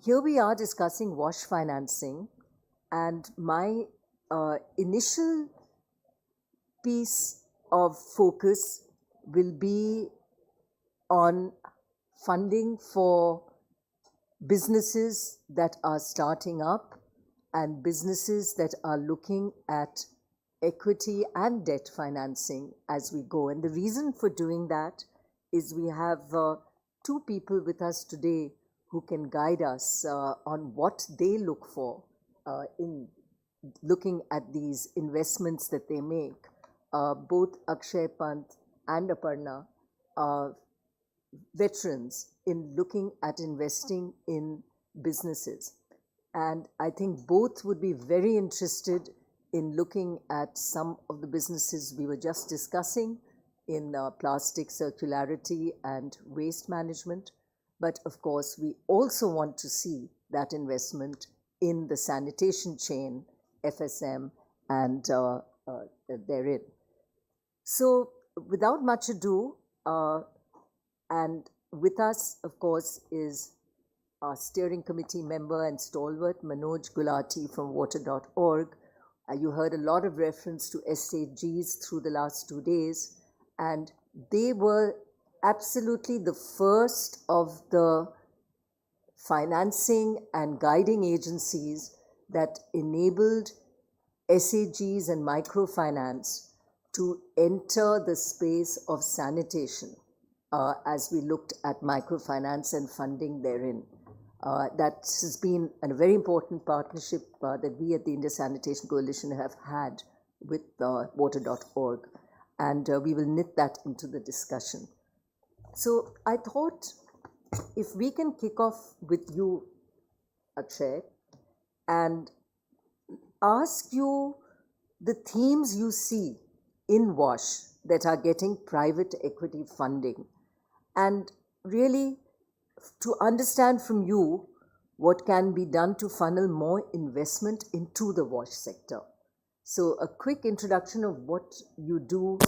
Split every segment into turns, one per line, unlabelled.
Here we are discussing wash financing, and my initial piece of focus will be on funding for businesses that are starting up and businesses that are looking at equity and debt financing as we go. And the reason for doing that is we have two people with us today who can guide us on what they look for in looking at these investments that they make. Both Akshay Pant and Aparna are veterans in looking at investing in businesses. And I think both would be very interested in looking at some of the businesses we were just discussing in plastic circularity and waste management. But of course, we also want to see that investment in the sanitation chain, FSM, and therein. So without much ado, and with us, of course, is our steering committee member and stalwart, Manoj Gulati from water.org. You heard a lot of reference to SAGs through the last 2 days, and they were absolutely the first of the financing and guiding agencies that enabled SAGs and microfinance to enter the space of sanitation as we looked at microfinance and funding therein. That has been a very important partnership that we at the India Sanitation Coalition have had with water.org, and we will knit that into the discussion. So I thought if we can kick off with you, Akshay, and ask you the themes you see in WASH that are getting private equity funding, and really to understand from you what can be done to funnel more investment into the WASH sector. So a quick introduction of what you do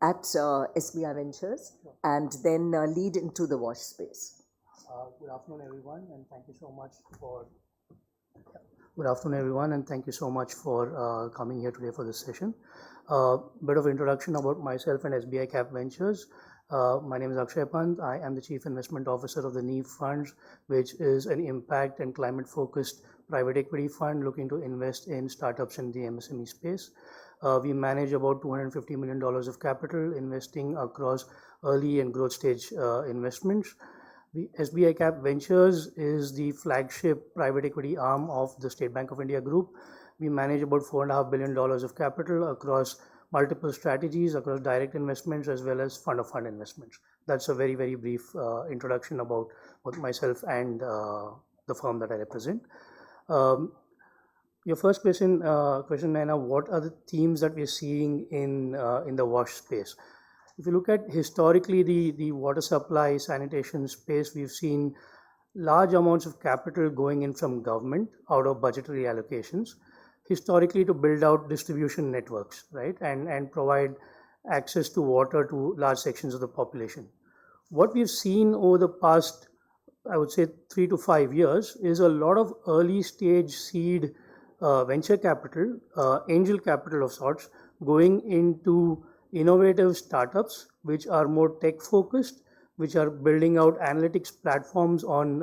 at SBI Ventures, and then lead into the WASH space.
Good afternoon, everyone, and thank you so much for. Good afternoon, everyone, and thank you so much for coming here today for this session. Bit of introduction about myself and SBI Cap Ventures. My name is Akshay Pant. I am the Chief Investment Officer of the NEEV Funds, which is an impact and climate-focused private equity fund looking to invest in startups in the MSME space. We manage about $250 million of capital, investing across early and growth stage investments. The SBI Cap Ventures is the flagship private equity arm of the State Bank of India Group. We manage about $4.5 billion of capital across multiple strategies, across direct investments as well as fund-of-fund investments. That's a very, very brief introduction about both myself and the firm that I represent. Your first question, Naina, what are the themes that we're seeing in the WASH space? If you look at historically the water supply sanitation space, we've seen large amounts of capital going in from government out of budgetary allocations, historically to build out distribution networks, right, and provide access to water to large sections of the population. What we've seen over the past, I would say 3 to 5 years, is a lot of early stage seed venture capital, angel capital of sorts, going into innovative startups which are more tech focused, which are building out analytics platforms on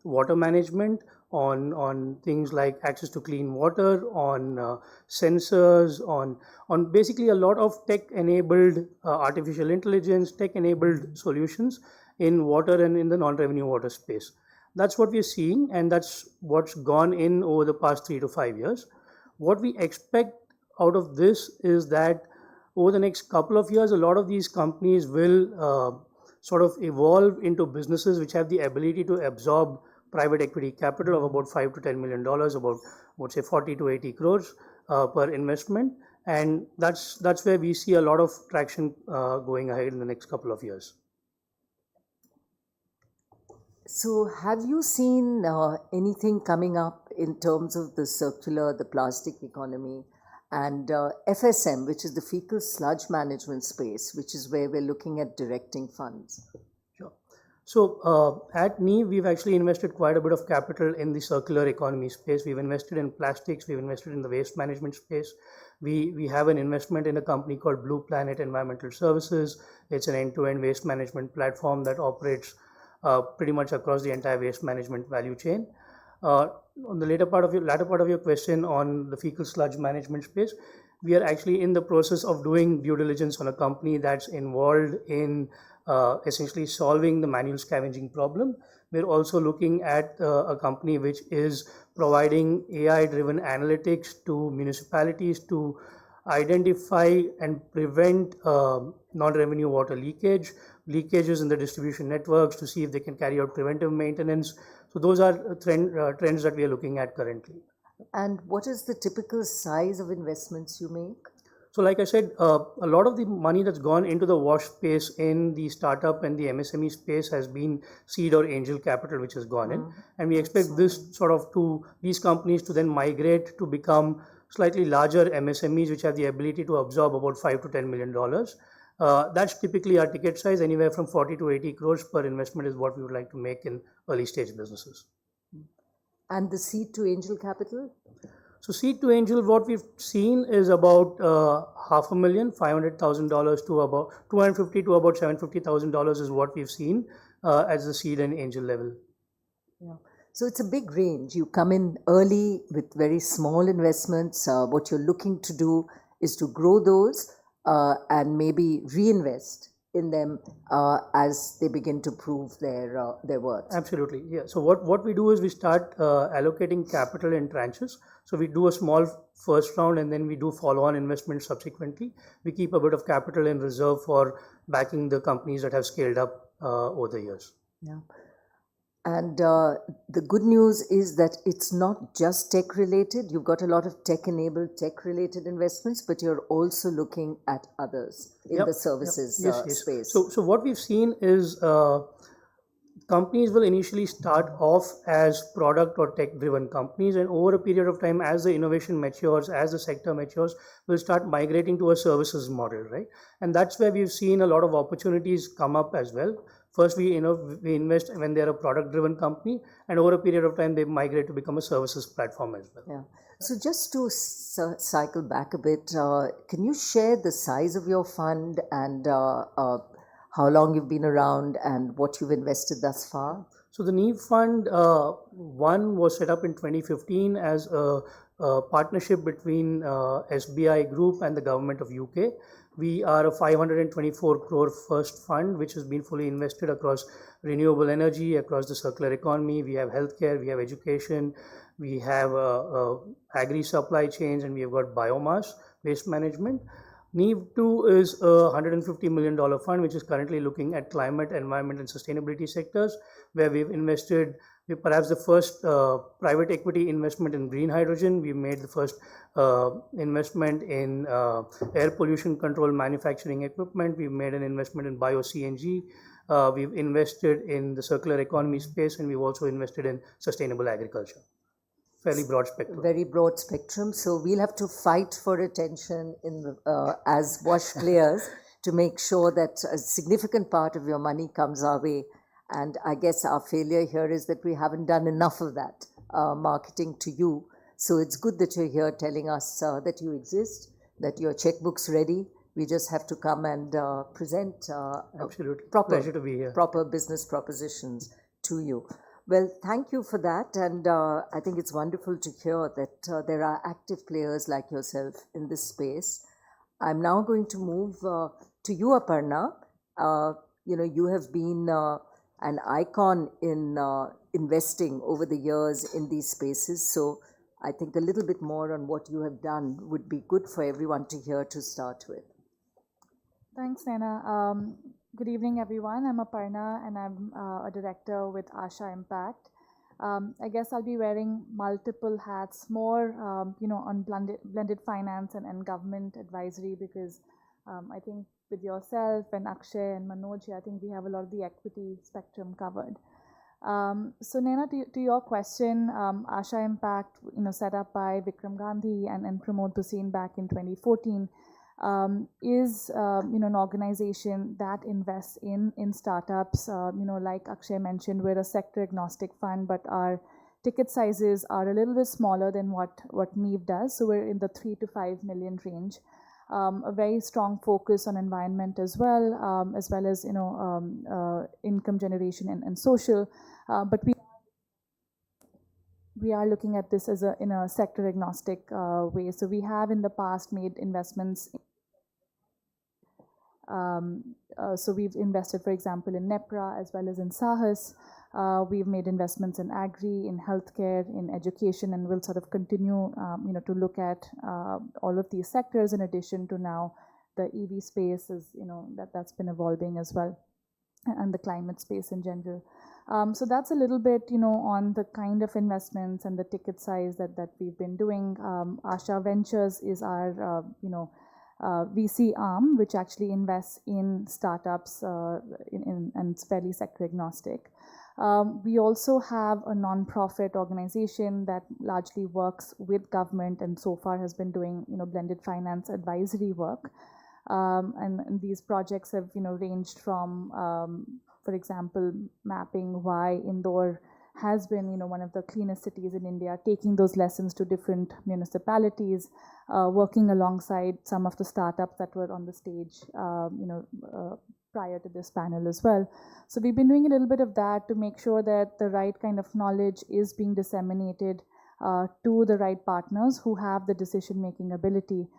water management, on things like access to clean water, on sensors, on basically a lot of tech enabled artificial intelligence, tech enabled solutions in water and in the non-revenue water space. That's what we're seeing, and that's what's gone in over the past 3 to 5 years. What we expect out of this is that over the next couple of years, a lot of these companies will sort of evolve into businesses which have the ability to absorb private equity capital of about $5 to $10 million, about would say 40 to 80 crores per investment, and that's where we see a lot of traction going ahead in the next couple of years.
So have you seen anything coming up in terms of the circular, the plastic economy, and FSM, which is the fecal sludge management space, which is where we're looking at directing funds?
Sure. So at NEEV, we've actually invested quite a bit of capital in the circular economy space. We've invested in plastics, we've invested in the waste management space. We have an investment in a company called Blue Planet Environmental Services. It's an end-to-end waste management platform that operates pretty much across the entire waste management value chain. On the latter part of your question on the fecal sludge management space, we are actually in the process of doing due diligence on a company that's involved in essentially solving the manual scavenging problem. We're also looking at a company which is providing AI-driven analytics to municipalities to identify and prevent non-revenue water leakages in the distribution networks, to see if they can carry out preventive maintenance. So those are trends that we are looking at currently.
And what is the typical size of investments you make?
So like I said, a lot of the money that's gone into the wash space in the startup and the MSME space has been seed or angel capital, which has gone in. And we expect these companies to then migrate to become slightly larger MSMEs, which have the ability to absorb about $5 to $10 million. That's typically our ticket size. Anywhere from 40 to 80 crores per investment is what we would like to make in early stage businesses.
And the seed to angel capital?
So seed to angel, what we've seen is about $500,000, $500,000 to about $250,000 to about $750,000 is what we've seen as the seed and angel level.
Yeah. So it's a big range. You come in early with very small investments. What you're looking to do is to grow those and maybe reinvest in them as they begin to prove their worth.
Absolutely, yeah. So what we do is we start allocating capital in tranches. So we do a small first round and then we do follow-on investments subsequently. We keep a bit of capital in reserve for backing the companies that have scaled up over the years.
Yeah. And the good news is that it's not just tech related. You've got a lot of tech-enabled, tech-related investments, but you're also looking at others in the services space.
So what we've seen is companies will initially start off as product or tech-driven companies, and over a period of time, as the innovation matures, as the sector matures, we'll start migrating to a services model, right? And that's where we've seen a lot of opportunities come up as well. First, we invest when they're a product-driven company, and over a period of time, they migrate to become a services platform as well.
Yeah. So just to cycle back a bit, can you share the size of your fund and how long you've been around and what you've invested thus far?
So the NEEV Fund 1 was set up in 2015 as a partnership between SBI Group and the government of UK. We are a 524 crore first fund, which has been fully invested across renewable energy, across the circular economy. We have healthcare, we have education, we have agri supply chains, and we have got biomass, waste management. NEEV 2 is a $150 million fund, which is currently looking at climate, environment, and sustainability sectors, where we've invested. We're perhaps the first private equity investment in green hydrogen. We made the first investment in air pollution control manufacturing equipment. We've made an investment in bio-CNG. We've invested in the circular economy space, and we've also invested in sustainable agriculture. Fairly broad spectrum.
Very broad spectrum. So we'll have to fight for attention in the, as wash players to make sure that a significant part of your money comes our way. And I guess our failure here is that we haven't done enough of that marketing to you. So it's good that you're here telling us that you exist, that your checkbook's ready. We just have to come and present
Absolutely.
Pleasure
to be here.
Proper business propositions to you. Well, thank you for that. And I think it's wonderful to hear that there are active players like yourself in this space. I'm now going to move to you, Aparna. You have been an icon in investing over the years in these spaces. So I think a little bit more on what you have done would be good for everyone to hear to start with.
Thanks, Naina. Good evening, everyone. I'm Aparna, and I'm a director with Asha Impact. I guess I'll be wearing multiple hats, more on blended finance and government advisory, because I think with yourself and Akshay and Manoj, I think we have a lot of the equity spectrum covered. So Naina, to your question, Asha Impact, set up by Vikram Gandhi and Pramod Bhasin back in 2014. is an organization that invests in startups. Like Akshay mentioned, we're a sector agnostic fund, but our ticket sizes are a little bit smaller than what NEEV does. So we're in the 3 to 5 million range. A very strong focus on environment as well as income generation and social. But we are looking at this as in a sector agnostic way. So we have in the past made investments. So we've invested, for example, in NEPRA as well as in Sahas. We've made investments in agri, in healthcare, in education, and we'll sort of continue, to look at all of these sectors in addition to now the EV space is, that's been evolving as well, and the climate space in general. So that's a little bit, on the kind of investments and the ticket size that we've been doing. Asha Ventures is our, VC arm, which actually invests in startups and it's fairly sector agnostic. We also have a non-profit organization that largely works with government and so far has been doing, blended finance advisory work. And these projects have, ranged from, for example, mapping why Indore has been, one of the cleanest cities in India, taking those lessons to different municipalities, working alongside some of the startups that were on the stage, prior to this panel as well. So we've been doing a little bit of that to make sure that the right kind of knowledge is being disseminated to the right partners who have the decision-making ability.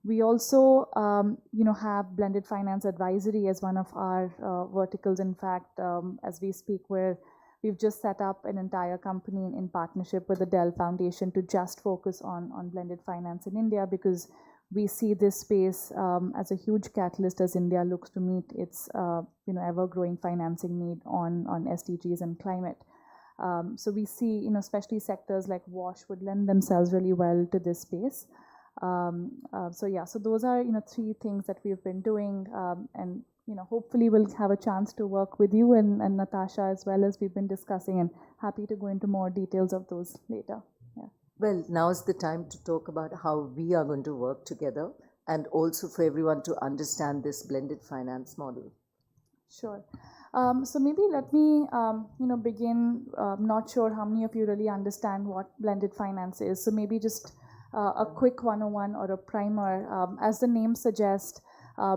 We also, have blended finance advisory as one of our verticals. In fact, as we speak, where we've just set up an entire company in partnership with the Dell Foundation to just focus on blended finance in India, because we see this space as a huge catalyst as India looks to meet its ever-growing financing need on SDGs and climate. So we see, especially sectors like WASH would lend themselves really well to this space. So those are, 3 things that we've been doing, and hopefully we'll have a chance to work with you and Natasha as well as we've been discussing, and happy to go into more details of those later. Yeah.
Well, now's the time to talk about how we are going to work together and also for everyone to understand this blended finance model.
Sure. So maybe let me, begin. Not sure how many of you really understand what blended finance is. So maybe just a quick 101 or a primer. As the name suggests,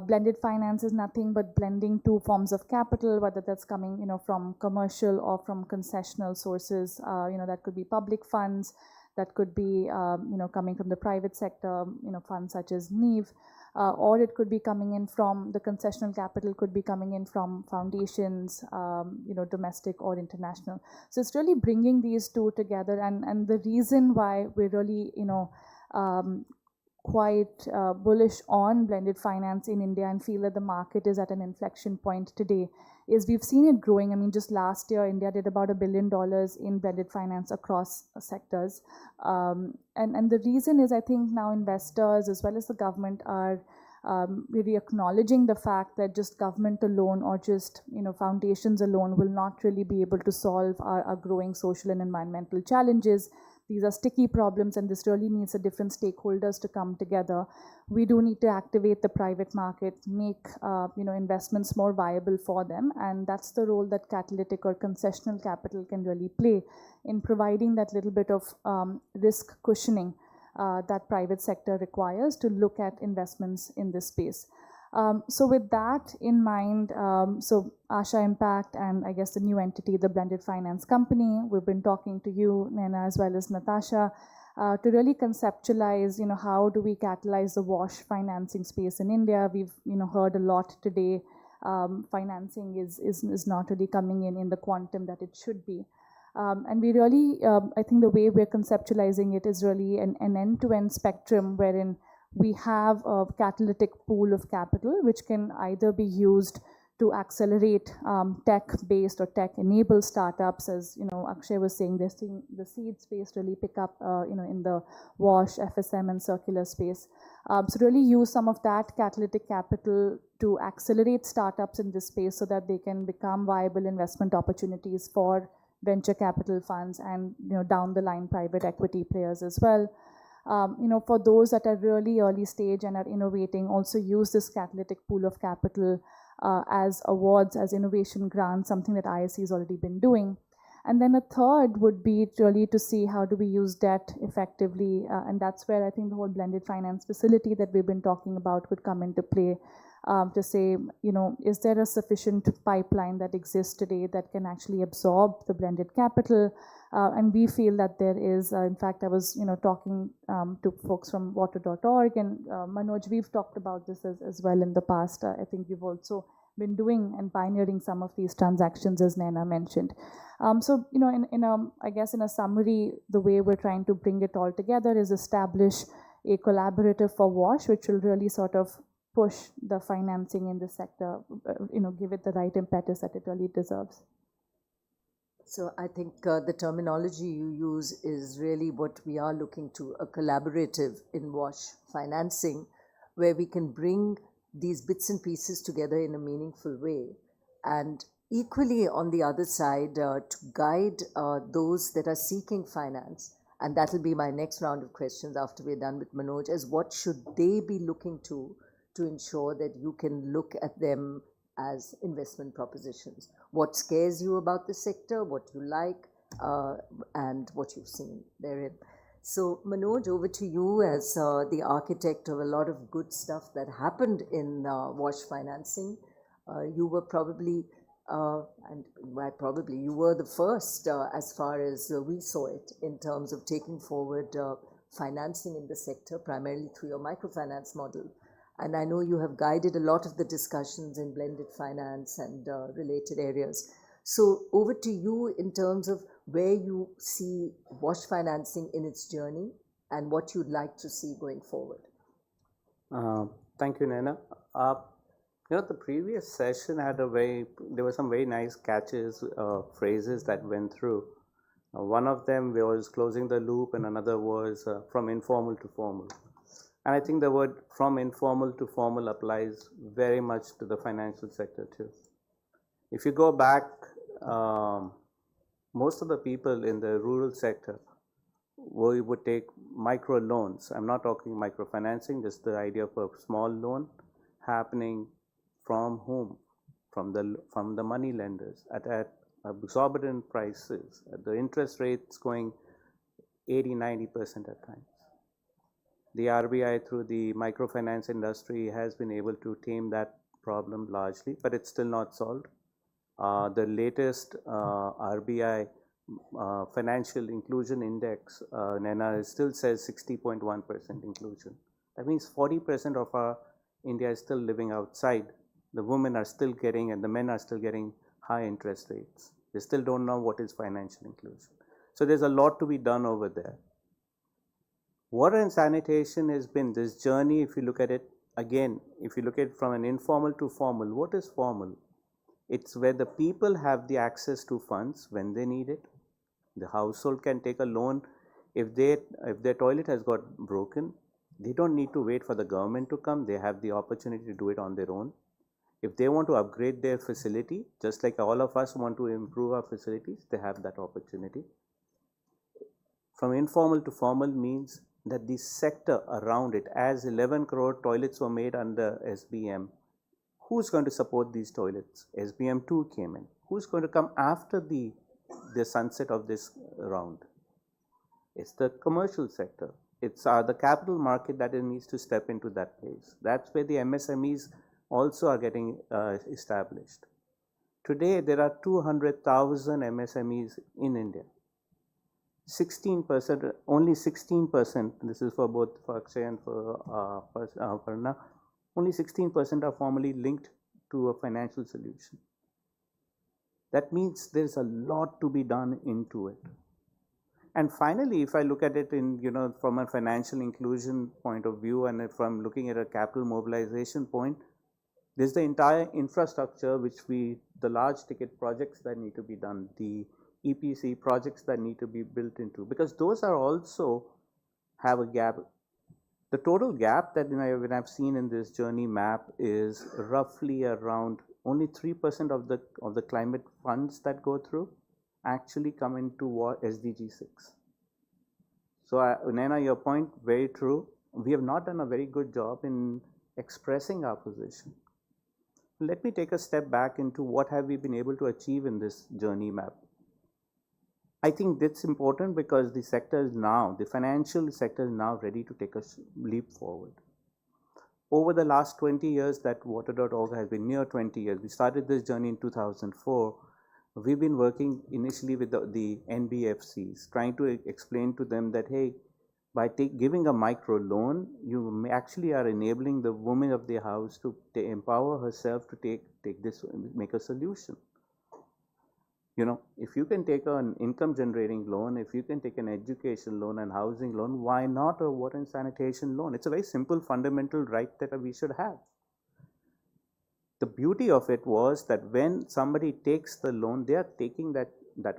blended finance is nothing but blending 2 forms of capital, whether that's coming, from commercial or from concessional sources. That could be public funds, that could be, coming from the private sector, funds such as NEEV, or it could be coming in from the concessional capital, could be coming in from foundations, domestic or international. So it's really bringing these 2 together, and the reason why we're really, quite bullish on blended finance in India and feel that the market is at an inflection point today is we've seen it growing. I mean, just last year, India did about $1 billion in blended finance across sectors. And the reason is, I think now investors as well as the government are really acknowledging the fact that just government alone or just, foundations alone will not really be able to solve our growing social and environmental challenges. These are sticky problems, and this really needs the different stakeholders to come together. We do need to activate the private market, make investments more viable for them, and that's the role that catalytic or concessional capital can really play in providing that little bit of risk cushioning that private sector requires to look at investments in this space. So with that in mind, so Asha Impact and I guess the new entity, the Blended Finance Company, we've been talking to you, Naina, as well as Natasha, to really conceptualize, how do we catalyze the WASH financing space in India. We've, heard a lot today. Financing is not really coming in the quantum that it should be. And we really, I think the way we're conceptualizing it is really an end-to-end spectrum wherein we have a catalytic pool of capital which can either be used to accelerate tech-based or tech-enabled startups. As Akshay was saying, they're seeing the seed space really pick up, in the WASH, FSM, and circular space. So really use some of that catalytic capital to accelerate startups in this space so that they can become viable investment opportunities for venture capital funds and down the line private equity players as well. For those that are really early stage and are innovating, also use this catalytic pool of capital as awards, as innovation grants, something that ISC has already been doing. And then a third would be really to see how do we use debt effectively, and that's where I think the whole blended finance facility that we've been talking about would come into play, to say, is there a sufficient pipeline that exists today that can actually absorb the blended capital? And we feel that there is. In fact, I was, talking to folks from water.org, and Manoj, we've talked about this as well in the past. I think you've also been doing and pioneering some of these transactions, as Naina mentioned. So, I guess in a summary, the way we're trying to bring it all together is establish a collaborative for WASH, which will really sort of push the financing in the sector, give it the right impetus that it really deserves.
So I think the terminology you use is really what we are looking to, a collaborative in WASH financing, where we can bring these bits and pieces together in a meaningful way. And equally on the other side, to guide those that are seeking finance, and that will be my next round of questions after we're done with Manoj, is what should they be looking to ensure that you can look at them as investment propositions. What scares you about the sector, what you like, and what you've seen therein. So Manoj, over to you as the architect of a lot of good stuff that happened in WASH financing. You were probably, you were the first as far as we saw it in terms of taking forward financing in the sector, primarily through your microfinance model. And I know you have guided a lot of the discussions in blended finance and related areas. So over to you in terms of where you see WASH financing in its journey and what you'd like to see going forward.
Thank you, Naina. The previous session had there were some very nice catches, phrases that went through. One of them was closing the loop, and another was from informal to formal. And I think the word from informal to formal applies very much to the financial sector too. If you go back, most of the people in the rural sector would take micro loans. I'm not talking microfinancing, just the idea of a small loan happening from whom? From the money lenders at exorbitant prices, at the interest rates going 80-90% at times. The RBI through the microfinance industry has been able to tame that problem largely, but it's still not solved. The latest RBI Financial Inclusion Index, Naina, still says 60.1% inclusion. That means 40% of our India is still living outside. The women are still getting and the men are still getting high interest rates. They still don't know what is financial inclusion. So there's a lot to be done over there. Water and sanitation has been this journey. If you look at it again, if you look at it from an informal to formal, what is formal? It's where the people have the access to funds when they need it. The household can take a loan if their toilet has got broken. They don't need to wait for the government to come. They have the opportunity to do it on their own. If they want to upgrade their facility, just like all of us want to improve our facilities, they have that opportunity. From informal to formal means that the sector around it, as 11 crore toilets were made under SBM, who's going to support these toilets? SBM 2 came in. Who's going to come after the sunset of this round? It's the commercial sector. It's the capital market that it needs to step into that place. That's where the MSMEs also are getting established. Today, there are 200,000 MSMEs in India. 16%, only 16%, this is for both for Akshay and for Parna, only 16% are formally linked to a financial solution. That means there's a lot to be done into it. And finally, if I look at it in, from a financial inclusion point of view, and if I'm looking at a capital mobilization point, there's the entire infrastructure the large ticket projects that need to be done, the EPC projects that need to be built into, because those are also have a gap. The total gap that when I've seen in this journey map is roughly around only 3% of the climate funds that go through actually come into SDG 6. So, Naina, your point, very true. We have not done a very good job in expressing our position. Let me take a step back into what have we been able to achieve in this journey map. I think that's important because the sector is now, the financial sector is now ready to take a leap forward. Over the last 20 years that water.org has been, near 20 years, we started this journey in 2004. We've been working initially with the NBFCs, trying to explain to them that, hey, by giving a micro loan, you actually are enabling the woman of the house to empower herself to take this, make a solution. You know, if you can take an income generating loan, if you can take an education loan and housing loan, why not a water and sanitation loan? It's a very simple fundamental right that we should have. The beauty of it was that when somebody takes the loan, they are taking that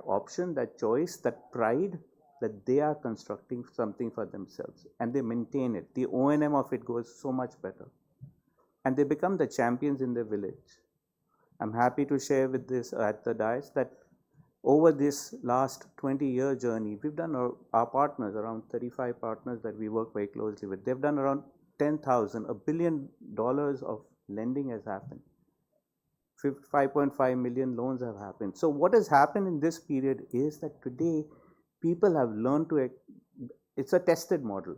option, that choice, that pride, that they are constructing something for themselves, and they maintain it. The O&M of it goes so much better, and they become the champions in their village. I'm happy to share with this at the dais that over this last 20-year journey, we've done our partners, around 35 partners that we work very closely with. They've done around 10,000, $1 billion of lending has happened. 5.5 million loans have happened. So what has happened in this period is that today people have learned to, it's a tested model.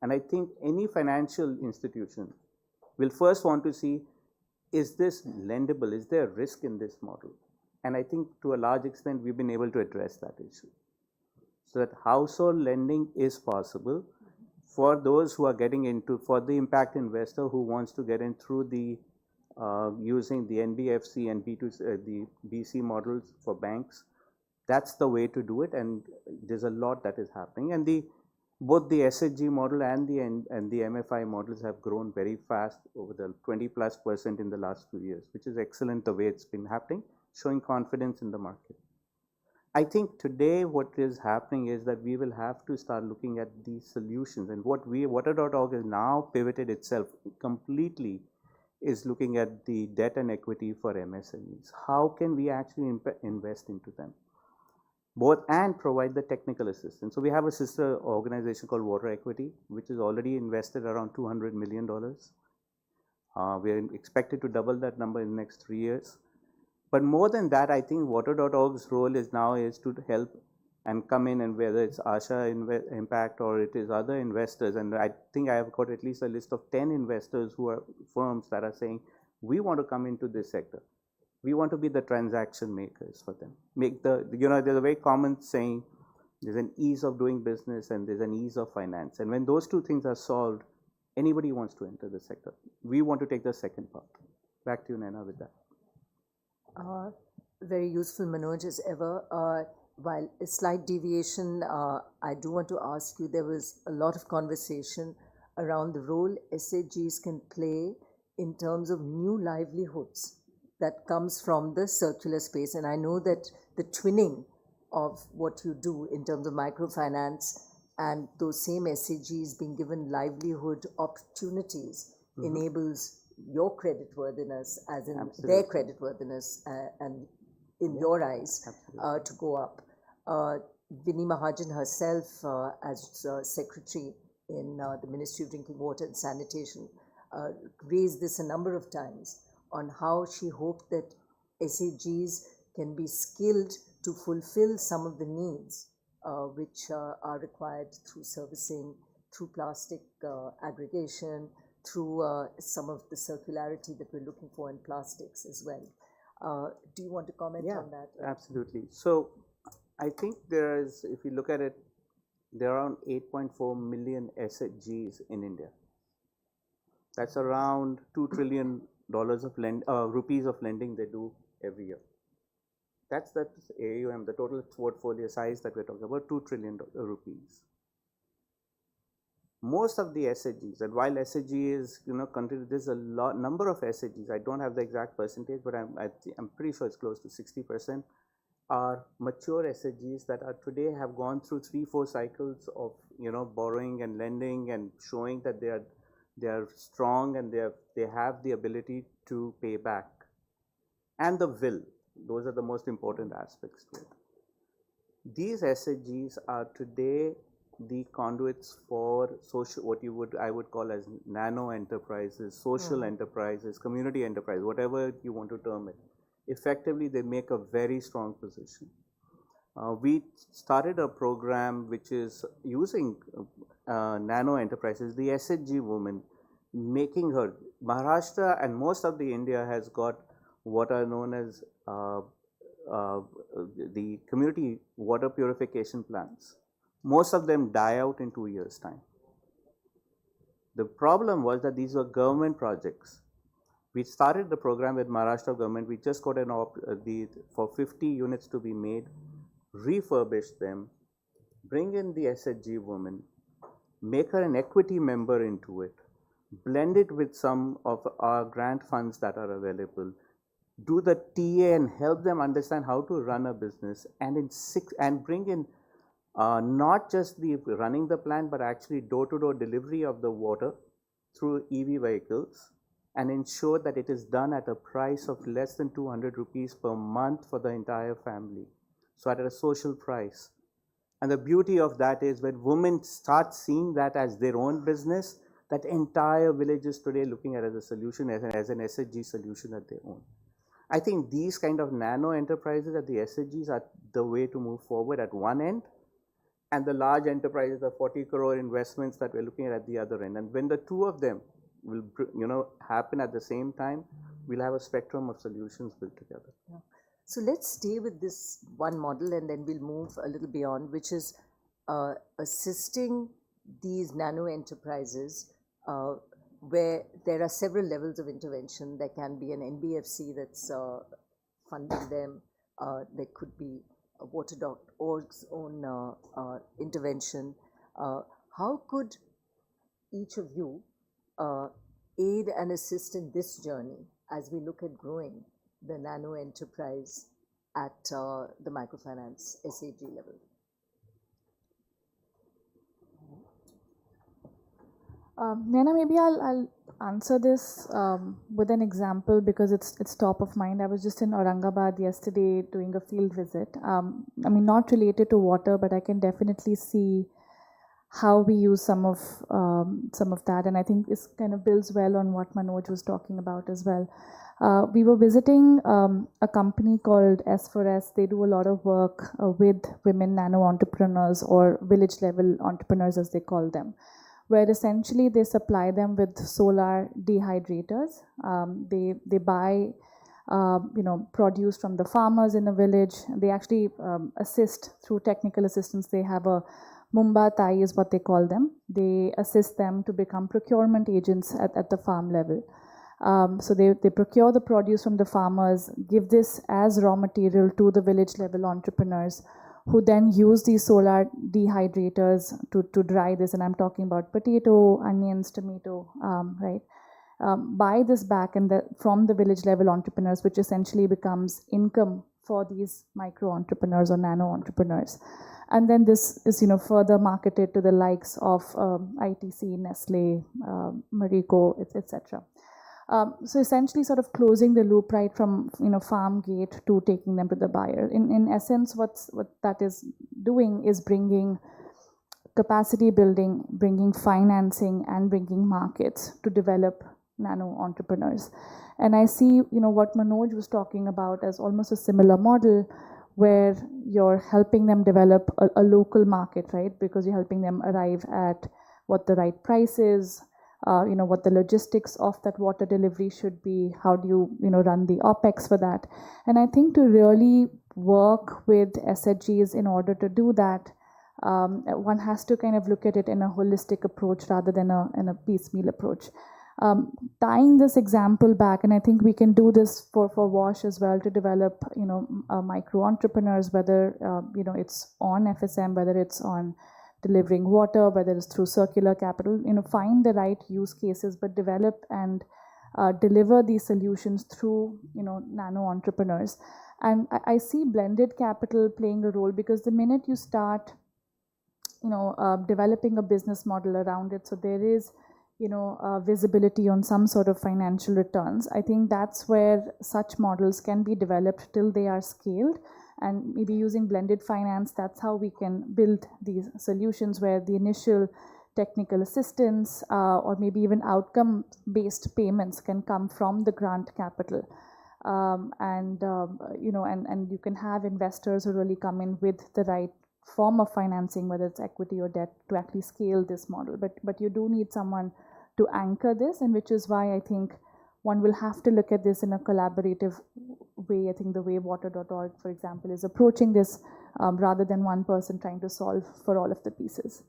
And I think any financial institution will first want to see, is this lendable? Is there risk in this model? And I think to a large extent, we've been able to address that issue. So that household lending is possible for those who are getting into, for the impact investor who wants to get in through the, using the NBFC and the BC models for banks. That's the way to do it, and there's a lot that is happening. And both the SHG model and the MFI models have grown very fast over the 20+% in the last few years, which is excellent the way it's been happening, showing confidence in the market. I think today what is happening is that we will have to start looking at these solutions, and what water.org has now pivoted itself completely is looking at the debt and equity for MSMEs. How can we actually invest into them? Both and provide the technical assistance. So we have a sister organization called Water Equity, which is already invested around $200 million. We are expected to double that number in the next 3 years. But more than that, I think water.org's role is to help and come in, and whether it's Asha Impact or it is other investors, and I think I have got at least a list of 10 investors who are firms that are saying, we want to come into this sector. We want to be the transaction makers for them. There's a very common saying, there's an ease of doing business and there's an ease of finance. And when those two things are solved, anybody wants to enter the sector. We want to take the second part. Back to you, Naina, with that.
Very useful, Manoj, as ever. While a slight deviation, I do want to ask you, there was a lot of conversation around the role SHGs can play in terms of new livelihoods that comes from the circular space. And I know that the twinning of what you do in terms of microfinance and those same SHGs being given livelihood opportunities enables your creditworthiness, as in their creditworthiness, and in your eyes, to go up. Vinnie Mahajan herself, as secretary in the Ministry of Drinking Water and Sanitation, raised this a number of times on how she hoped that SHGs can be skilled to fulfill some of the needs which are required through servicing, through plastic aggregation, through some of the circularity that we're looking for in plastics as well. Do you want to comment on that?
Absolutely. So I think there is, if you look at it, there are around 8.4 million SHGs in India. That's around $2 trillion of rupees of lending they do every year. That's AUM, the total portfolio size that we're talking about, 2 trillion rupees. Most of the SHGs, and while SHG is, there's a number of SHGs, I don't have the exact percentage, but I'm pretty sure it's close to 60%, are mature SHGs that are today have gone through 3-4 cycles of, borrowing and lending and showing that they are strong and they have the ability to pay back, and the will. Those are the most important aspects to it. These SHGs are today the conduits for social, what I would call as nano enterprises, social enterprises, community enterprise, whatever you want to term it. Effectively, they make a very strong position. We started a program which is using nano enterprises, the SHG woman, making her, Maharashtra and most of the India has got what are known as uh, the community water purification plants. Most of them die out in 2 years' time. The problem was that these were government projects. We started the program with Maharashtra government. We just got for 50 units to be made, refurbish them, bring in the SHG woman, make her an equity member into it, blend it with some of our grant funds that are available, do the TA and help them understand how to run a business, and bring in not just the running the plant, but actually door-to-door delivery of the water through EV vehicles, and ensure that it is done at a price of less than 200 rupees per month for the entire family. So at a social price. And the beauty of that is when women start seeing that as their own business, that entire village is today looking at it as a solution, as an SHG solution that they own. I think these kind of nano enterprises at the SHGs are the way to move forward at one end, and the large enterprises, the 40 crore investments that we're looking at the other end. And when the two of them will happen at the same time, we'll have a spectrum of solutions built together.
Yeah. So let's stay with this one model and then we'll move a little beyond, which is assisting these nano enterprises where there are several levels of intervention. There can be an NBFC that's funding them. There could be a Water.org's own intervention. How could each of you aid and assist in this journey as we look at growing the nano enterprise at the microfinance SAG level?
Naina, maybe I'll answer this with an example because it's top of mind. I was just in Aurangabad yesterday doing a field visit. I mean, not related to water, but I can definitely see how we use some of that, and I think this kind of builds well on what Manoj was talking about as well. We were visiting a company called S4S. They do a lot of work with women nano entrepreneurs or village level entrepreneurs, as they call them, where essentially they supply them with solar dehydrators. They buy produce from the farmers in the village. They actually assist through technical assistance. They have a Mumba Tai is what they call them. They assist them to become procurement agents at the farm level. So they procure the produce from the farmers, give this as raw material to the village level entrepreneurs, who then use these solar dehydrators to dry this, and I'm talking about potato, onions, tomato, right? Buy this back from the village level entrepreneurs, which essentially becomes income for these micro entrepreneurs or nano entrepreneurs. And then this is further marketed to the likes of ITC, Nestle, Marico, etc. So essentially sort of closing the loop right from farm gate to taking them to the buyer. In essence, what that is doing is bringing capacity building, bringing financing, and bringing markets to develop nano entrepreneurs. And I see what Manoj was talking about as almost a similar model, where you're helping them develop a local market, right? Because you're helping them arrive at what the right price is, what the logistics of that water delivery should be, how do you, run the OPEX for that. And I think to really work with SHGs in order to do that, one has to kind of look at it in a holistic approach rather than in a piecemeal approach. Tying this example back, and I think we can do this for WASH as well, to develop, micro entrepreneurs, whether, it's on FSM, whether it's on delivering water, whether it's through circular capital, find the right use cases, but develop and deliver these solutions through, nano entrepreneurs. And I see blended capital playing a role, because the minute you start, developing a business model around it, so there is, visibility on some sort of financial returns. I think that's where such models can be developed till they are scaled, And maybe using blended finance, that's how we can build these solutions where the initial technical assistance or maybe even outcome-based payments can come from the grant capital. And you can have investors who really come in with the right form of financing, whether it's equity or debt, to actually scale this model. But you do need someone to anchor this, and which is why I think one will have to look at this in a collaborative way. I think the way water.org, for example, is approaching this rather than one person trying to solve for all of the pieces.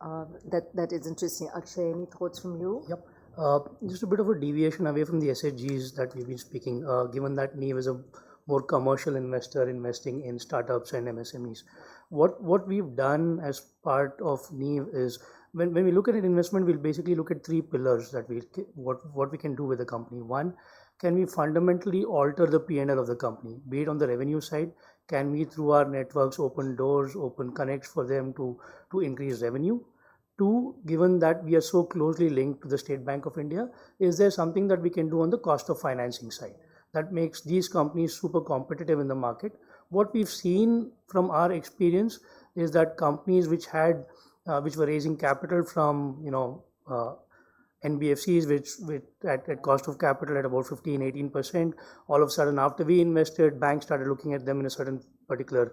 That is interesting. Akshay, any thoughts from you?
Yep. Just a bit of a deviation away from the SHGs that we've been speaking, given that NEEV is a more commercial investor investing in startups and MSMEs. What we've done as part of NEEV is, when we look at an investment, we'll basically look at three pillars that what we can do with the company. One, can we fundamentally alter the P&L of the company, be it on the revenue side? Can we, through our networks, open doors, open connects for them to increase revenue? Two, given that we are so closely linked to the State Bank of India, is there something that we can do on the cost of financing side that makes these companies super competitive in the market? What we've seen from our experience is that companies which were raising capital from NBFCs, which at cost of capital at about 15-18%, all of a sudden after we invested, banks started looking at them in a certain particular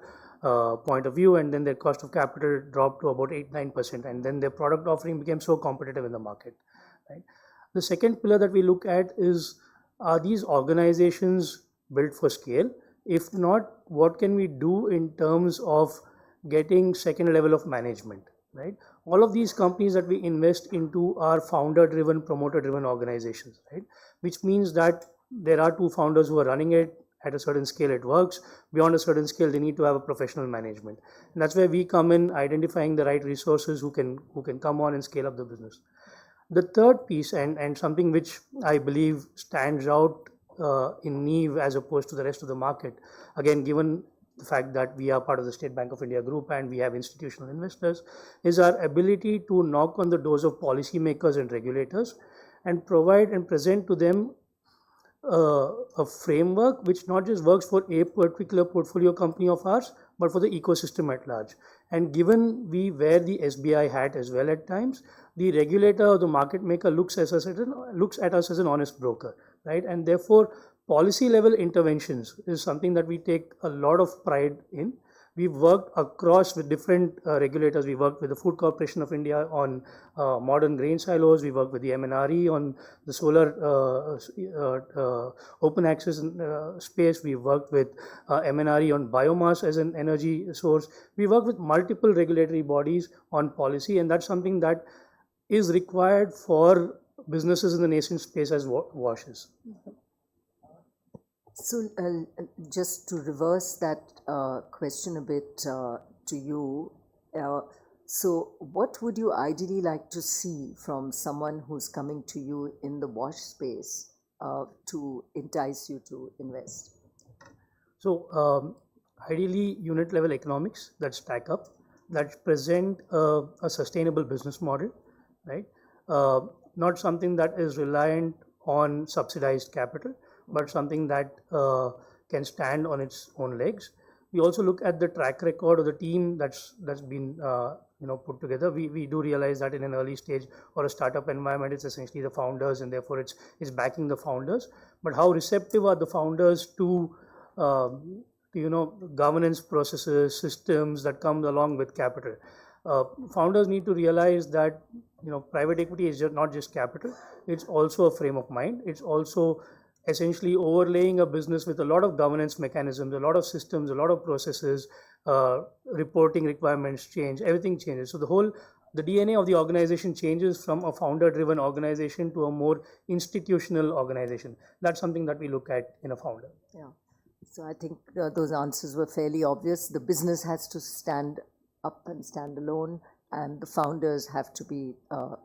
point of view, and then their cost of capital dropped to about 8-9%, and then their product offering became so competitive in the market. Right? The second pillar that we look at is, are these organizations built for scale? If not, what can we do in terms of getting second level of management? Right? All of these companies that we invest into are founder-driven, promoter-driven organizations, right? Which means that there are two founders who are running it. At a certain scale, it works. Beyond a certain scale, they need to have a professional management. And that's where we come in, identifying the right resources who can come on and scale up the business. The third piece, and something which I believe stands out in NEEV as opposed to the rest of the market, again, given the fact that we are part of the State Bank of India group and we have institutional investors, is our ability to knock on the doors of policymakers and regulators and provide and present to them a framework which not just works for a particular portfolio company of ours, but for the ecosystem at large. And given we wear the SBI hat as well at times, the regulator or the market maker looks at us as an honest broker, right? And therefore, policy level interventions is something that we take a lot of pride in. We've worked across with different regulators. We worked with the Food Corporation of India on modern grain silos. We worked with the MNRE on the solar open access space. We worked with MNRE on biomass as an energy source. We work with multiple regulatory bodies on policy, and that's something that is required for businesses in the nascent space as WASH is.
So just to reverse that question a bit to you, so what would you ideally like to see from someone who's coming to you in the WASH space to entice you to invest?
So ideally, unit level economics that stack up, that present a sustainable business model, right? Not something that is reliant on subsidized capital, but something that can stand on its own legs. We also look at the track record of the team that's been put together. We do realize that in an early stage or a startup environment, it's essentially the founders, and therefore it's backing the founders. But how receptive are the founders to governance processes, systems that come along with capital? Founders need to realize that private equity is not just capital; it's also a frame of mind. It's also essentially overlaying a business with a lot of governance mechanisms, a lot of systems, a lot of processes, reporting requirements change, everything changes. So the DNA of the organization changes from a founder-driven organization to a more institutional organization. That's something that we look at in a founder.
Yeah. So I think those answers were fairly obvious. The business has to stand up and stand alone, and the founders have to be,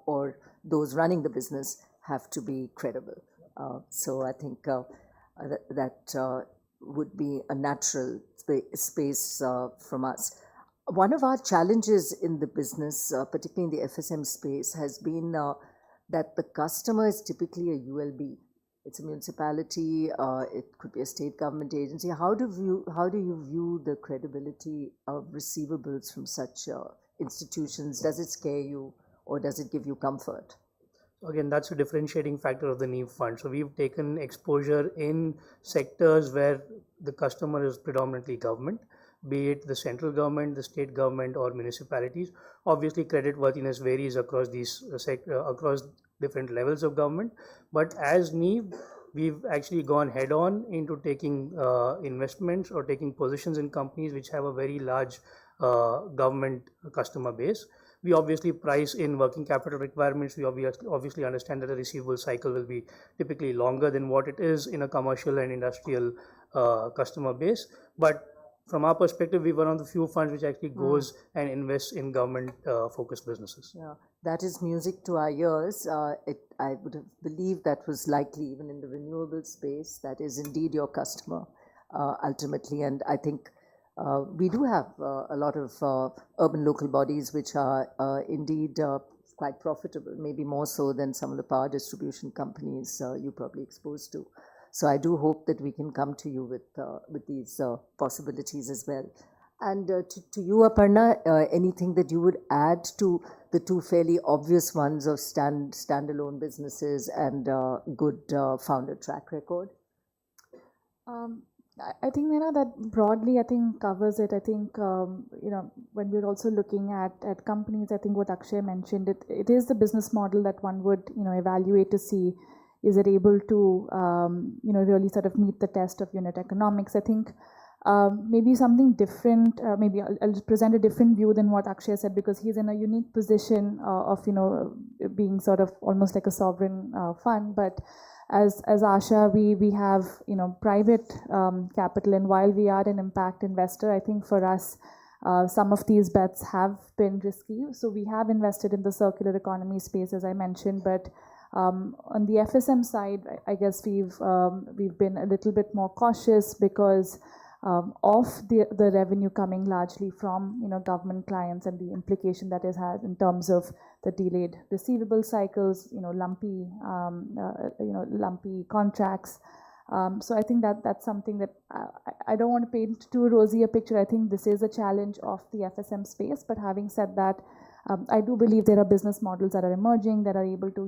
or those running the business have to be credible. So I think that would be a natural space from us. One of our challenges in the business, particularly in the FSM space, has been that the customer is typically a ULB. it's a municipality, it could be a state government agency. How do you view the credibility of receivables from such institutions? Does it scare you, or does it give you comfort?
Again, that's a differentiating factor of the NEEV fund. So we've taken exposure in sectors where the customer is predominantly government, be it the central government, the state government, or municipalities. Obviously, creditworthiness varies across these across different levels of government. But as NEEV, we've actually gone head on into taking investments or taking positions in companies which have a very large government customer base. We obviously price in working capital requirements. We obviously understand that the receivable cycle will be typically longer than what it is in a commercial and industrial customer base. But from our perspective, we're one of the few funds which actually goes and invests in government focused businesses.
Yeah, that is music to our ears. I would have believed that was likely even in the renewable space. That is indeed your customer ultimately. And I think we do have a lot of urban local bodies which are indeed quite profitable, maybe more so than some of the power distribution companies you're probably exposed to. So I do hope that we can come to you with these possibilities as well. And to you, Aparna, anything that you would add to the two fairly obvious ones of standalone businesses and good founder track record?
I think, Neena, that broadly, I think covers it. I think, when we're also looking at companies, I think what Akshay mentioned, it is the business model that one would, evaluate to see, is it able to, really sort of meet the test of unit economics. I think maybe something different, maybe I'll present a different view than what Akshay said, because he's in a unique position of, being sort of almost like a sovereign fund. But as Asha, we have, private capital, and while we are an impact investor, I think for us, some of these bets have been risky. So we have invested in the circular economy space, as I mentioned, but on the FSM side, I guess we've been a little bit more cautious because of the revenue coming largely from government clients and the implication that it has in terms of the delayed receivable cycles, lumpy contracts. So I think that's something that I don't want to paint too rosy a picture. I think this is a challenge of the FSM space. But having said that, I do believe there are business models that are emerging that are able to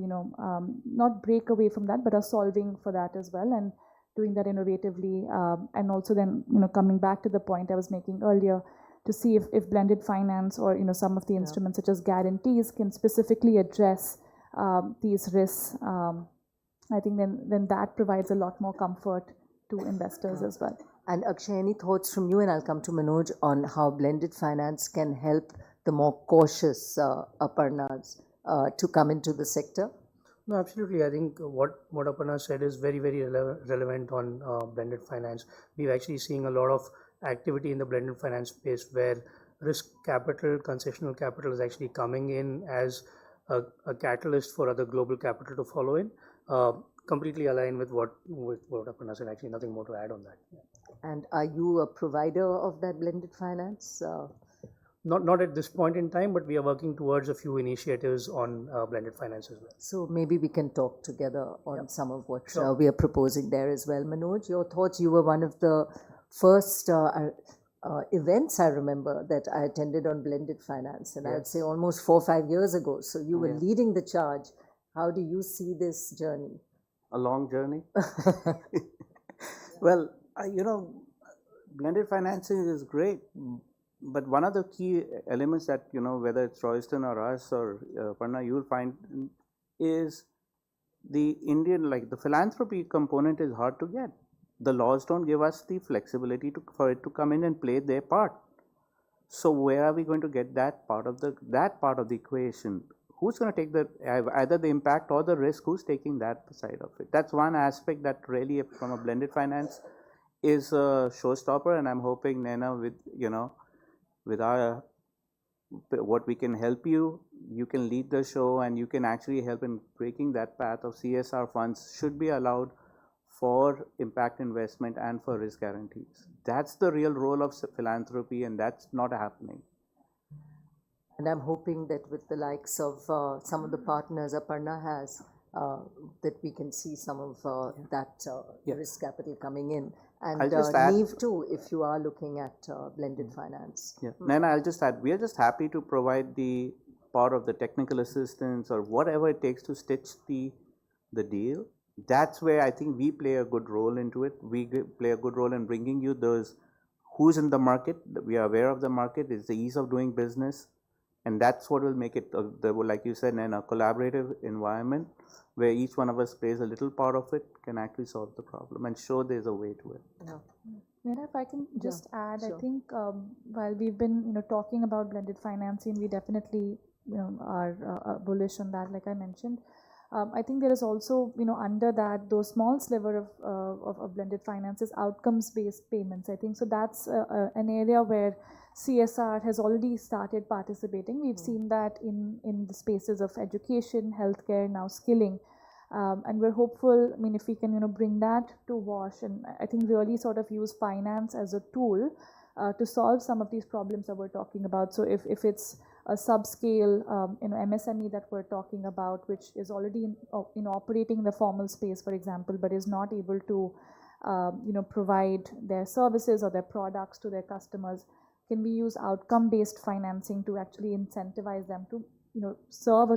not break away from that, but are solving for that as well, and doing that innovatively, and also then coming back to the point I was making earlier, to see if blended finance or some of the instruments such as guarantees can specifically address these risks. I think then that provides a lot more comfort to investors as well.
And Akshay, any thoughts from you, and I'll come to Manoj, on how blended finance can help the more cautious Aparnas to come into the sector?
No, absolutely. I think what Aparna said is very, very relevant on blended finance. We're actually seeing a lot of activity in the blended finance space where risk capital, concessional capital is actually coming in as a catalyst for other global capital to follow in. Completely aligned with what Aparna said. Actually, nothing more to add on that.
And are you a provider of that blended finance?
Not at this point in time, but we are working towards a few initiatives on blended finance as well.
So maybe we can talk together on some of what
Sure.
we are proposing there as well. Manoj, your thoughts? You were one of the first events I remember that I attended on blended finance, and I'd say almost 4 or 5 years ago. So you were leading the charge. How do you see this journey?
A long journey. Well, blended financing is great, but one of the key elements that whether it's Royston or us or Parna, you'll find is the Indian, like the philanthropy component is hard to get. The laws don't give us the flexibility for it to come in and play their part. So where are we going to get that part of the equation? Who's going to take either the impact or the risk? Who's taking that side of it? That's one aspect that really, from a blended finance, is a showstopper. And I'm hoping, Naina, with our what we can help you can lead the show, and you can actually help in breaking that path of CSR funds should be allowed for impact investment and for risk guarantees. That's the real role of philanthropy, and that's not happening.
And I'm hoping that with the likes of some of the partners Aparna has, that we can see some of that
Yeah.
risk capital coming in. And
I'll just add-
Neve too, if you are looking at blended finance.
Yeah, Naina, I'll just add, we are just happy to provide the part of the technical assistance or whatever it takes to stitch the deal. That's where I think we play a good role into it. We play a good role in bringing you those who's in the market. We are aware of the market. It's the ease of doing business, and that's what will make it, like you said, in a collaborative environment where each one of us plays a little part of it can actually solve the problem and show there's a way to it.
Yeah.
Mera, if I can just add,
sure.
I think while we've been talking about blended financing, we definitely are bullish on that, like I mentioned. I think there is also under that those small sliver of blended finance is outcomes-based payments. I think so that's an area where CSR has already started participating. We've seen that in the spaces of education, healthcare, now skilling. And we're hopeful, if we can, bring that to WASH and I think really sort of use finance as a tool to solve some of these problems that we're talking about. So if it's a subscale, MSME that we're talking about, which is already in operating in the formal space, for example, but is not able to, provide their services or their products to their customers, can we use outcome-based financing to actually incentivize them to serve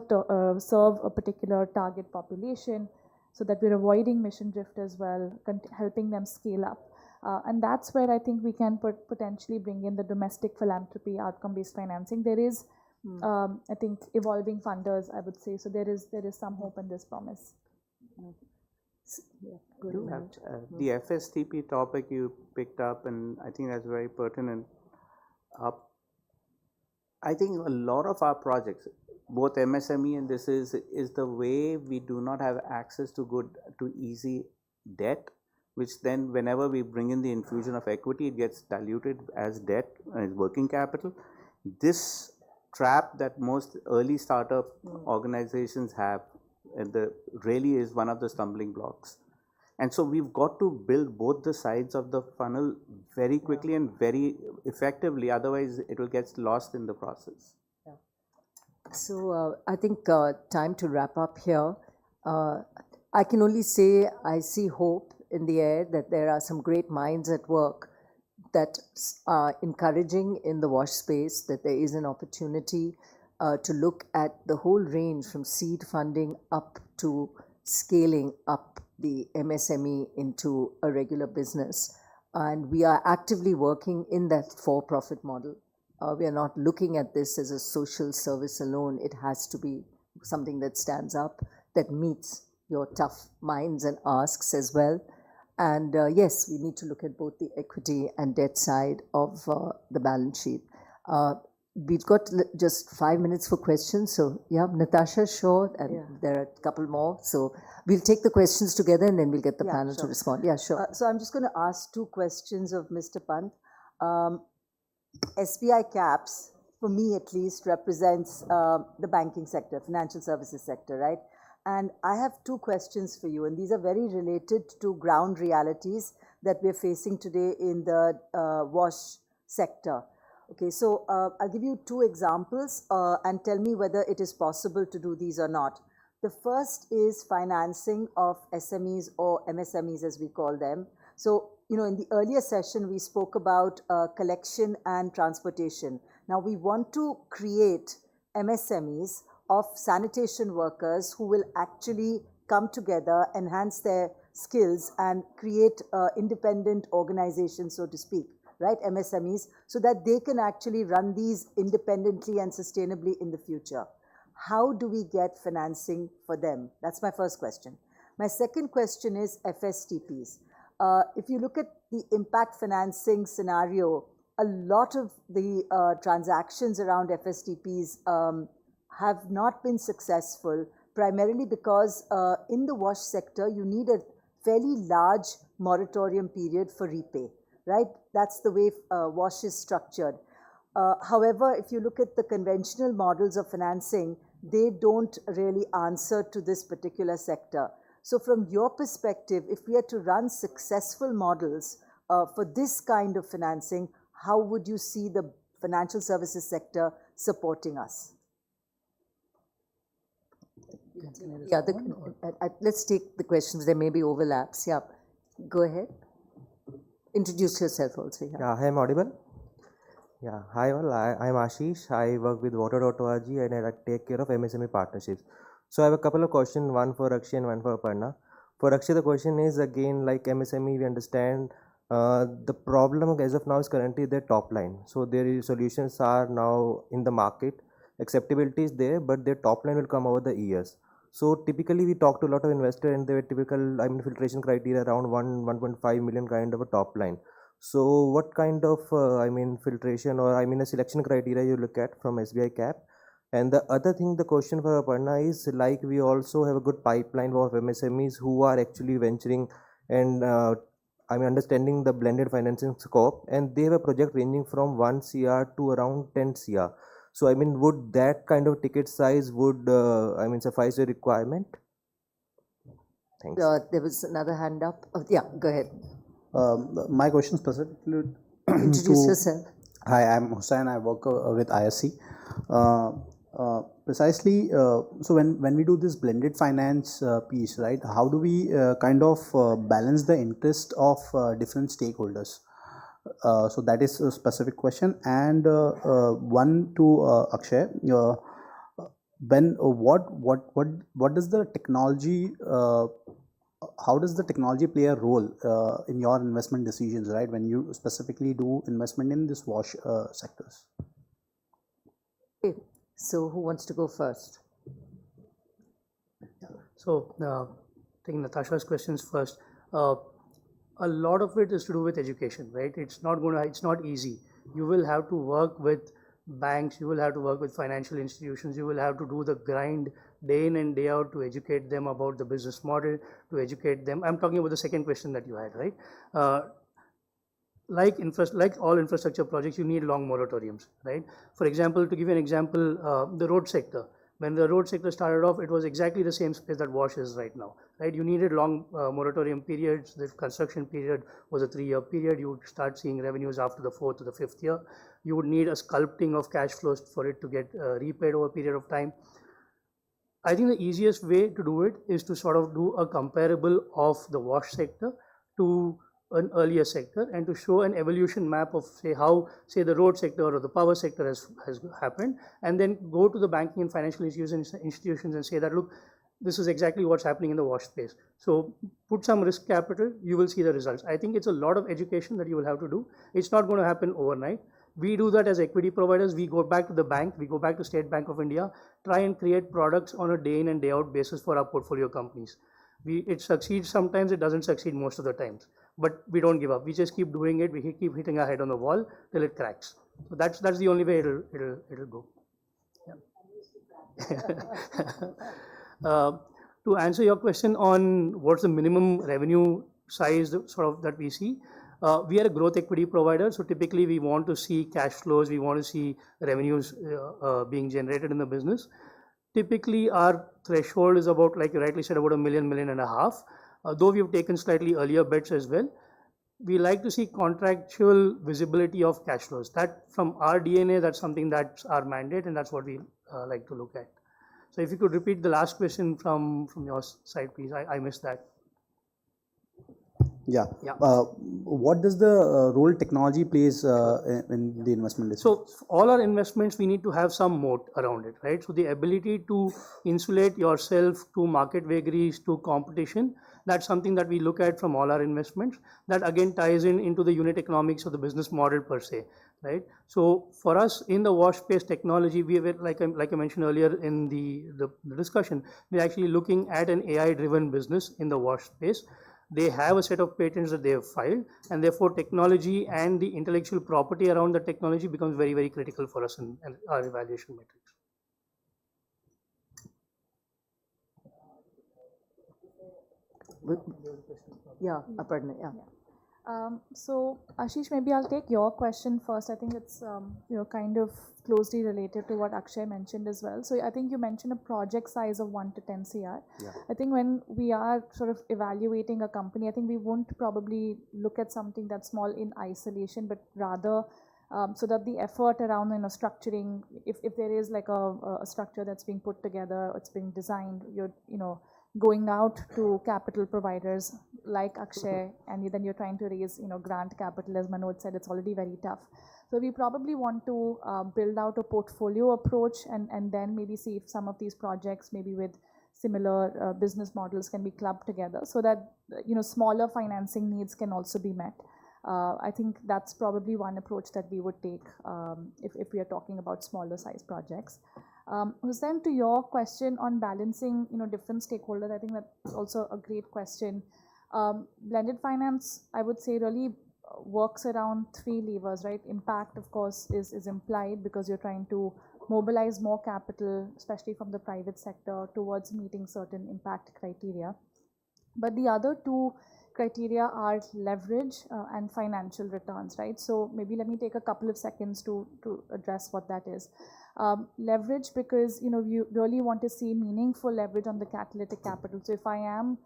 a particular target population, so that we're avoiding mission drift as well, helping them scale up. And that's where I think we can potentially bring in the domestic philanthropy, outcome-based financing. There is, I think, evolving funders, I would say. So there is some hope in this promise.
Yeah,
I do have
good.
the FSTP topic you picked up, and I think that's very pertinent. I think a lot of our projects, both MSME and this is the way we do not have access to easy debt, which then whenever we bring in the infusion of equity, it gets diluted as debt, as working capital. This trap that most early startup organizations have, really is one of the stumbling blocks. And so we've got to build both the sides of the funnel very quickly and very effectively, otherwise it will get lost in the process.
So I think time to wrap up here. I can only say I see hope in the air, that there are some great minds at work that are encouraging in the WASH space, that there is an opportunity to look at the whole range from seed funding up to scaling up the MSME into a regular business. And we are actively working in that for-profit model. We are not looking at this as a social service alone. It has to be something that stands up, that meets your tough minds and asks as well. And yes, we need to look at both the equity and debt side of the balance sheet. We've got just 5 minutes for questions. So yeah, Natasha, sure, and there are a couple more. So we'll take the questions together and then we'll get the panel to respond. Yeah, sure.
So I'm just going to ask two questions of Mr. Pant. SBI CAPS, for me at least, represents the banking sector, financial services sector, right? And I have two questions for you, and these are very related to ground realities that we're facing today in the WASH sector. Okay, so I'll give you two examples and tell me whether it is possible to do these or not. The first is financing of SMEs or MSMEs as we call them. So, in the earlier session, we spoke about collection and transportation. Now, we want to create MSMEs of sanitation workers who will actually come together, enhance their skills, and create independent organizations, so to speak, right, MSMEs, so that they can actually run these independently and sustainably in the future. How do we get financing for them? That's my first question. My second question is FSTPs. If you look at the impact financing scenario, a lot of the transactions around FSTPs have not been successful, primarily because in the WASH sector, you need a fairly large moratorium period for repay, right? That's the way WASH is structured. However, if you look at the conventional models of financing, they don't really answer to this particular sector. So from your perspective, if we are to run successful models for this kind of financing, how would you see the financial services sector supporting us?
Yeah, let's take the questions. There may be overlaps. Yeah, go ahead. Introduce yourself also. Yeah.
Yeah, hi, I'm audible. Yeah, hi all. I'm Ashish. I work with Water.org and I take care of MSME partnerships. So I have a couple of questions, one for Akshay and one for Aparna. For Akshay, the question is again like MSME, we understand the problem as of now is currently their top line. So their solutions are now in the market. Acceptability is there, but their top line will come over the years. So typically we talk to a lot of investors and their typical filtration criteria around 1.5 million kind of a top line. So what kind of filtration or a selection criteria you look at from SBI Cap? And the other thing, the question for Aparna is like we also have a good pipeline of MSMEs who are actually venturing and understanding the blended financing scope, and they have a project ranging from 1 CR to around 10 CR. So would that kind of ticket size would suffice your requirement? Thanks.
There was another hand up. Oh, yeah, go ahead.
My question specifically
Introduce yourself.
Hi, I'm Hussain. I work with ISC. Precisely, so when we do this blended finance piece, right, how do we balance the interest of different stakeholders? So that is a specific question. And one to Akshay. What does the technology how does the technology play a role in your investment decisions, right, when you specifically do investment in this wash sectors?
Okay. So who wants to go first?
So, taking Natasha's questions first, a lot of it is to do with education, right? It's not easy. You will have to work with banks, you will have to work with financial institutions, you will have to do the grind day in and day out to educate them about the business model, to educate them. I'm talking about the second question that you had, right? Like all infrastructure projects, you need long moratoriums, right? For example, to give you an example, the road sector. When the road sector started off, it was exactly the same space that wash is right now, right? You needed long moratorium periods. The construction period was a 3-year period. You would start seeing revenues after the 4th or the 5th year. You would need a sculpting of cash flows for it to get repaid over a period of time. I think the easiest way to do it is to sort of do a comparable of the wash sector to an earlier sector and to show an evolution map of how the road sector or the power sector has happened, and then go to the banking and financial institutions and say that, look, this is exactly what's happening in the wash space. So put some risk capital, you will see the results. I think it's a lot of education that you will have to do. It's not going to happen overnight. We do that as equity providers. We go back to the bank, we go back to State Bank of India, try and create products on a day in and day out basis for our portfolio companies. It succeeds sometimes, it doesn't succeed most of the times. But we don't give up. We just keep doing it. We keep hitting our head on the wall till it cracks. So that's the only way it'll go. Yeah. To answer your question on what's the minimum revenue size sort of that we see, we are a growth equity provider. So typically we want to see cash flows. We want to see revenues being generated in the business. Typically our threshold is about, like you rightly said, about $1 million, $1.5 million. Though we've taken slightly earlier bets as well, we like to see contractual visibility of cash flows. That from our DNA, that's something that's our mandate, and that's what we like to look at. So if you could repeat the last question from your side, please. I missed that.
Yeah. What does the role technology plays in the investment decision?
So all our investments, we need to have some moat around it, right? So the ability to insulate yourself to market vagaries, to competition, that's something that we look at from all our investments. That again ties into the unit economics of the business model per se, right? So for us in the wash space technology, we have, like I mentioned earlier in the discussion, we're actually looking at an AI-driven business in the wash space. They have a set of patents that they have filed, and therefore technology and the intellectual property around the technology becomes very, very critical for us in our evaluation metrics.
Yeah, Aparna, yeah.
So Ashish, maybe I'll take your question first. I think it's kind of closely related to what Akshay mentioned as well. So I think you mentioned a project size of 1 to 10 CR.
Yeah.
I think when we are sort of evaluating a company, I think we won't probably look at something that's small in isolation, but rather so that the effort around structuring, if there is like a structure that's being put together, it's being designed, you're going out to capital providers like Akshay, and then you're trying to raise grant capital, as Manoj said, it's already very tough. So we probably want to build out a portfolio approach, and then maybe see if some of these projects, maybe with similar business models, can be clubbed together, so that smaller financing needs can also be met. I think that's probably one approach that we would take if we are talking about smaller size projects. Hussain, to your question on balancing different stakeholders, I think that's also a great question. Blended finance, I would say, really works around three levers, right? Impact, of course, is implied, because you're trying to mobilize more capital, especially from the private sector, towards meeting certain impact criteria. But the other two criteria are leverage and financial returns, right? So maybe let me take a couple of seconds to address what that is. Leverage, because you really want to see meaningful leverage on the catalytic capital. So if I am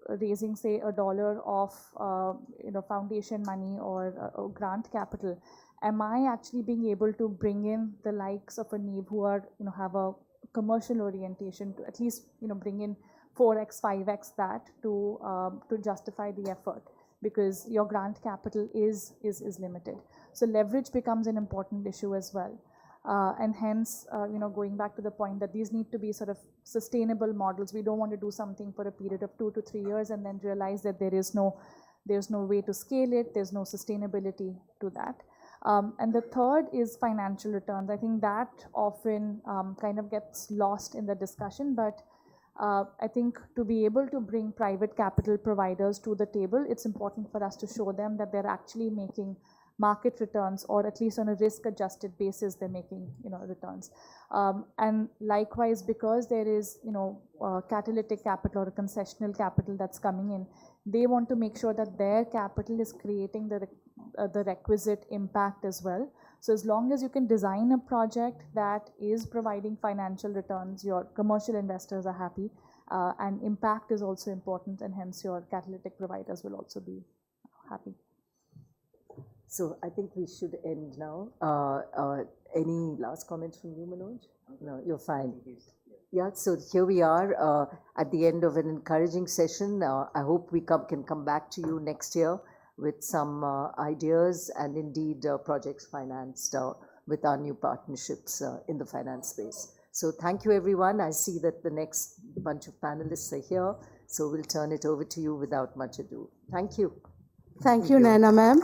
raising, say, $1 of foundation money or grant capital, am I actually being able to bring in the likes of a NEEV who are have a commercial orientation to at least bring in 4x, 5x that to justify the effort, because your grant capital is limited. So leverage becomes an important issue as well. And hence, going back to the point that these need to be sort of sustainable models. We don't want to do something for a period of 2 to 3 years and then realize that there's no way to scale it, there's no sustainability to that. And the third is financial returns. I think that often kind of gets lost in the discussion, but I think to be able to bring private capital providers to the table, it's important for us to show them that they're actually making market returns, or at least on a risk-adjusted basis, they're making returns. And likewise, because there is catalytic capital or concessional capital that's coming in, they want to make sure that their capital is creating the requisite impact as well. So as long as you can design a project that is providing financial returns, your commercial investors are happy, and impact is also important, and hence your catalytic providers will also be happy.
So I think we should end now. Any last comments from you, Manoj? No, you're fine. Yeah, so here we are at the end of an encouraging session. I hope we can come back to you next year with some ideas, and indeed projects financed with our new partnerships in the finance space. So thank you, everyone. I see that the next bunch of panelists are here, so we'll turn it over to you without much ado. Thank you.
Thank you, Naina ma'am.